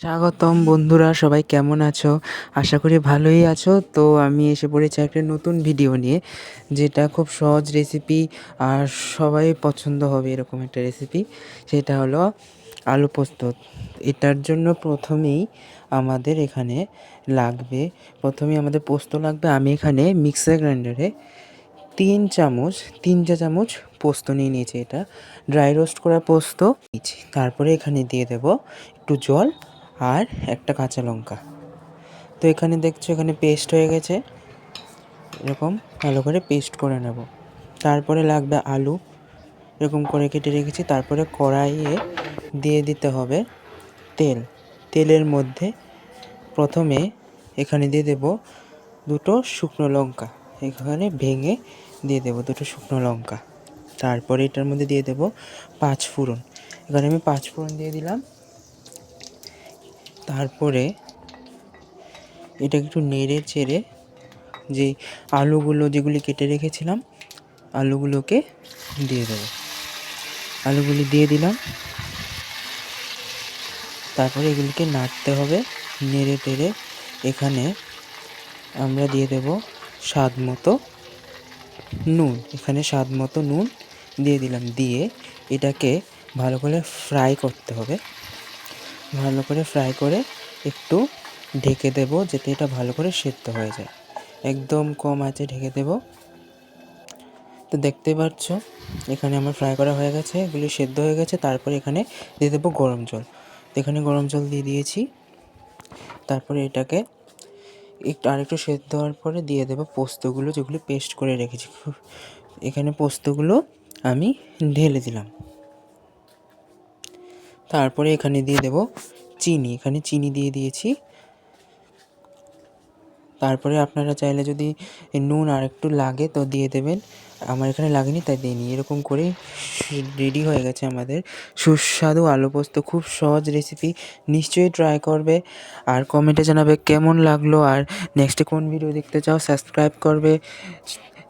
স্বাগতম বন্ধুরা, সবাই কেমন আছো? আশা করি ভালোই আছো। তো আমি এসে পড়েছি একটা নতুন ভিডিও নিয়ে, যেটা খুব সহজ রেসিপি আর সবাই পছন্দ হবে এরকম একটা রেসিপি। সেটা হলো আলু পোস্ত। এটার জন্য আমাদের এখানে আমাদের পোস্ত লাগবে। আমি এখানে মিক্সার গ্রাইন্ডারে 3 চা চামচ পোস্ত নিয়ে নিয়েছি। এটা ড্রাই রোস্ট করা পোস্ত নিয়েছি। তারপরে এখানে দিয়ে দেব একটু জল আর একটা কাঁচা লঙ্কা। তো এখানে দেখছো, এখানে পেস্ট হয়ে গেছে। এরকম ভালো করে পেস্ট করে নেব। তারপরে লাগবে আলু, এরকম করে কেটে রেখেছি। তারপরে কড়াইয়ে দিয়ে দিতে হবে তেল। তেলের মধ্যে প্রথমে এখানে দিয়ে দেব দুটো শুকনো লঙ্কা, এখানে ভেঙে দিয়ে দেব দুটো শুকনো লঙ্কা। তারপরে এটার মধ্যে দিয়ে দেব 5 ফোড়ন। এখানে আমি 5 ফোড়ন দিয়ে দিলাম। তারপরে এটাকে একটু নেড়ে চেড়ে যেই আলুগুলো যেগুলি কেটে রেখেছিলাম, আলুগুলোকে দিয়ে দেবো। আলুগুলি দিয়ে দিলাম। তারপরে এগুলিকে নাড়তে হবে, নেড়ে টেড়ে। এখানে আমরা দিয়ে দেব স্বাদ মতো নুন। এখানে স্বাদ মতো নুন দিয়ে দিলাম। দিয়ে এটাকে ভালো করে ফ্রাই করতে হবে। ভালো করে ফ্রাই করে একটু ঢেকে দেব, যাতে এটা ভালো করে সেদ্ধ হয়ে যায়। একদম কম আঁচে ঢেকে দেব। তো দেখতে পাচ্ছ এখানে আমার ফ্রাই করা হয়ে গেছে, এগুলি সেদ্ধ হয়ে গেছে। তারপরে এখানে দিয়ে দেবো গরম জল। তো এখানে গরম জল দিয়ে দিয়েছি। তারপরে এটাকে আরেকটু সেদ্ধ হওয়ার পরে দিয়ে দেবো পোস্তগুলো, যেগুলি পেস্ট করে রেখেছি। এখানে পোস্তগুলো আমি ঢেলে দিলাম। তারপরে এখানে দিয়ে দেব চিনি। এখানে চিনি দিয়ে দিয়েছি। তারপরে আপনারা চাইলে যদি নুন আর একটু লাগে তো দিয়ে দেবেন। আমার এখানে লাগেনি তাই দিইনি। এরকম করেই রেডি হয়ে গেছে আমাদের সুস্বাদু আলু পোস্ত। খুব সহজ রেসিপি, নিশ্চয়ই ট্রাই করবে। আর কমেন্টে জানাবে কেমন লাগলো। আর নেক্সটে কোন ভিডিও দেখতে চাও, সাবস্ক্রাইব করবে,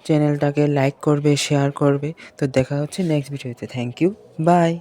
চ্যানেলটাকে লাইক করবে, শেয়ার করবে। তো দেখা হচ্ছে নেক্সট ভিডিওতে। Thank you, by.